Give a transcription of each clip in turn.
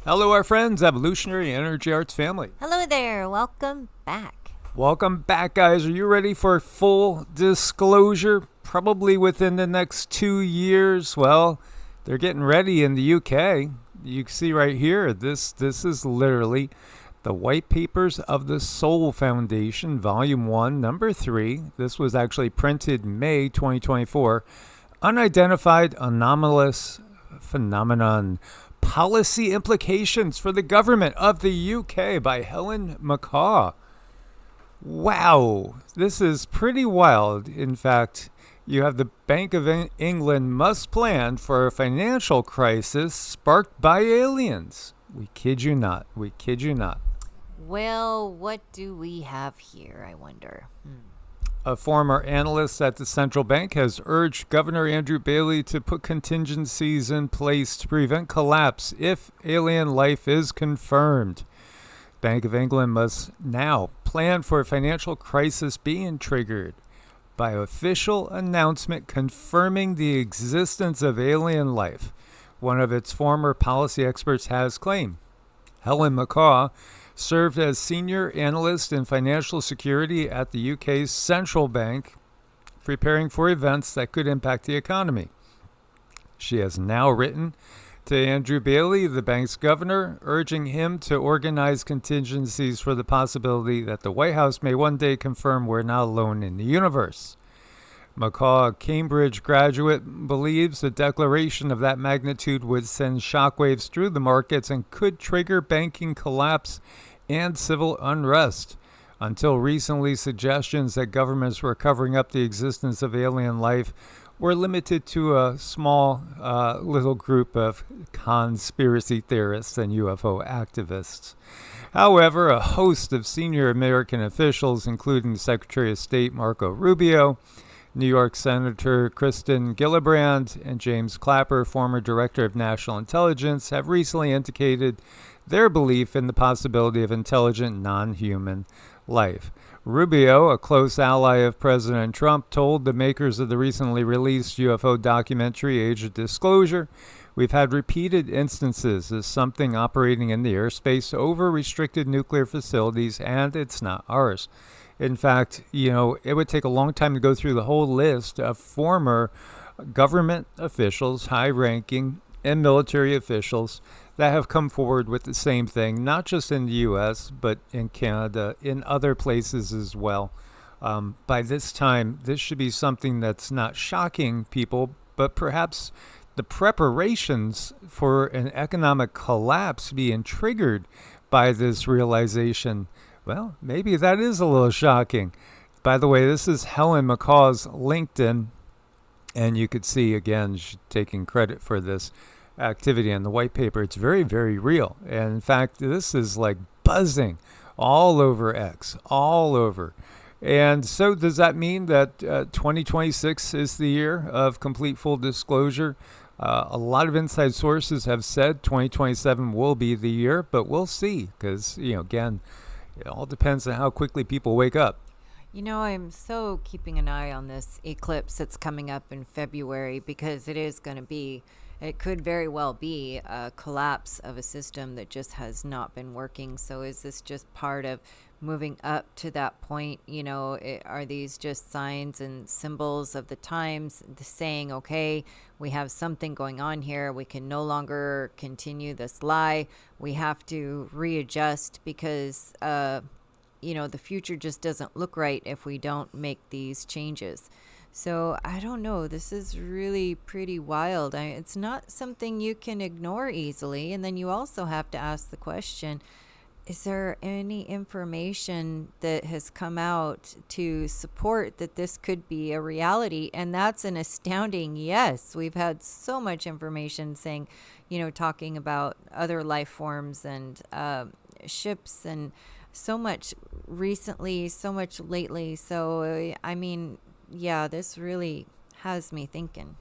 Hello, our friends, Evolutionary Energy Arts family. Hello there. Welcome back. Welcome back, guys. Are you ready for full disclosure? Probably within the next 2 years. Well, they're getting ready in the UK. You can see right here, this is literally the White Papers of the Soul Foundation, Volume 1, Number 3. This was actually printed May 2024. Unidentified Anomalous Phenomenon. Policy Implications for the Government of the UK by Helen McCaw. Wow, this is pretty wild. In fact, you have the Bank of England must plan for a financial crisis sparked by aliens. We kid you not. We kid you not. Well, what do we have here, I wonder? A former analyst at the central bank has urged Governor Andrew Bailey to put contingencies in place to prevent collapse if alien life is confirmed. Bank of England must now plan for a financial crisis being triggered by official announcement confirming the existence of alien life, one of its former policy experts has claimed. Helen McCaw served as senior analyst in financial security at the UK's central bank, preparing for events that could impact the economy. She has now written to Andrew Bailey, the bank's governor, urging him to organize contingencies for the possibility that the White House may one day confirm we're not alone in the universe. McCaw, a Cambridge graduate, believes a declaration of that magnitude would send shockwaves through the markets and could trigger banking collapse and civil unrest. Until recently, suggestions that governments were covering up the existence of alien life were limited to a small little group of conspiracy theorists and UFO activists. However, a host of senior American officials, including Secretary of State Marco Rubio, New York Senator Kristen Gillibrand, and James Clapper, former Director of National Intelligence, have recently indicated their belief in the possibility of intelligent non-human life. Rubio, a close ally of President Trump, told the makers of the recently released UFO documentary Age of Disclosure, "We've had repeated instances of something operating in the airspace over restricted nuclear facilities, and it's not ours." In fact, it would take a long time to go through the whole list of former government officials, high-ranking and military officials that have come forward with the same thing, not just in the U.S., but in Canada, in other places as well. By this time, this should be something that's not shocking people, but perhaps the preparations for an economic collapse being triggered by this realization, well, maybe that is a little shocking. By the way, this is Helen McCaw's LinkedIn, and you could see, again, she's taking credit for this activity on the white paper. It's very, very real. And in fact, this is like buzzing all over X, all over. And so does that mean that 2026 is the year of complete full disclosure? A lot of inside sources have said 2027 will be the year, but we'll see because, again, it all depends on how quickly people wake up. I'm so keeping an eye on this eclipse that's coming up in February because it could very well be a collapse of a system that just has not been working. So is this just part of moving up to that point? Are these just signs and symbols of the times saying, okay, we have something going on here. We can no longer continue this lie. We have to readjust because, the future just doesn't look right if we don't make these changes. So I don't know. This is really pretty wild. It's not something you can ignore easily. And then you also have to ask the question, is there any information that has come out to support that this could be a reality? And that's an astounding yes. We've had so much information saying, talking about other life forms and ships and so much recently, so much lately. So, this really has me thinking.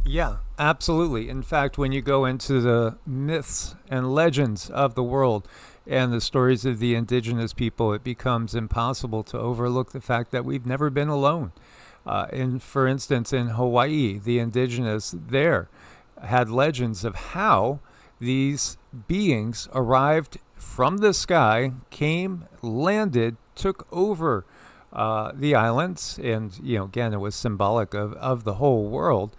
Yeah, absolutely. In fact, when you go into the myths and legends of the world and the stories of the indigenous people, it becomes impossible to overlook the fact that we've never been alone. For instance, in Hawaii, the indigenous there had legends of how these beings arrived from the sky, came, landed, took over the islands, and again, it was symbolic of the whole world.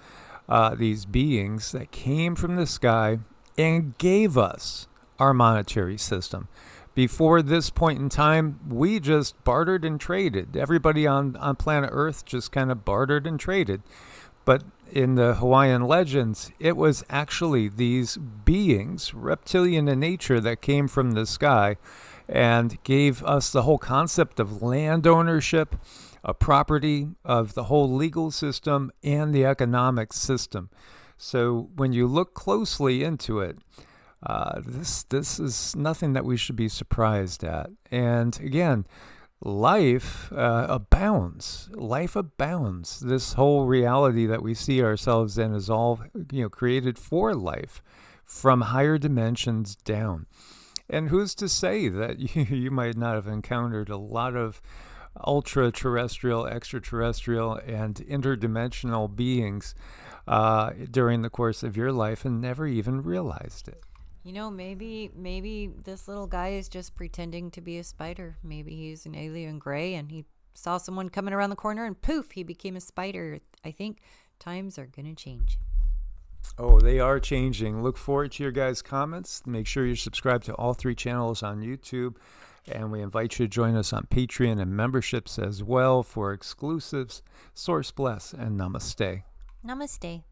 These beings that came from the sky and gave us our monetary system. Before this point in time, we just bartered and traded. Everybody on planet Earth just kind of bartered and traded. But in the Hawaiian legends, it was actually these beings, reptilian in nature, that came from the sky and gave us the whole concept of land ownership, a property, of the whole legal system and the economic system. So when you look closely into it, this is nothing that we should be surprised at. And again, life abounds. Life abounds. This whole reality that we see ourselves in is all created for life from higher dimensions down. And who's to say that you might not have encountered a lot of ultra-terrestrial, extraterrestrial, and interdimensional beings during the course of your life and never even realized it? Maybe this little guy is just pretending to be a spider. Maybe he's an alien gray and he saw someone coming around the corner and poof, he became a spider. I think times are going to change. Oh, they are changing. Look forward to your guys' comments. Make sure you subscribe to all 3 channels on YouTube. And we invite you to join us on Patreon and memberships as well for exclusives. Source bless and namaste. Namaste.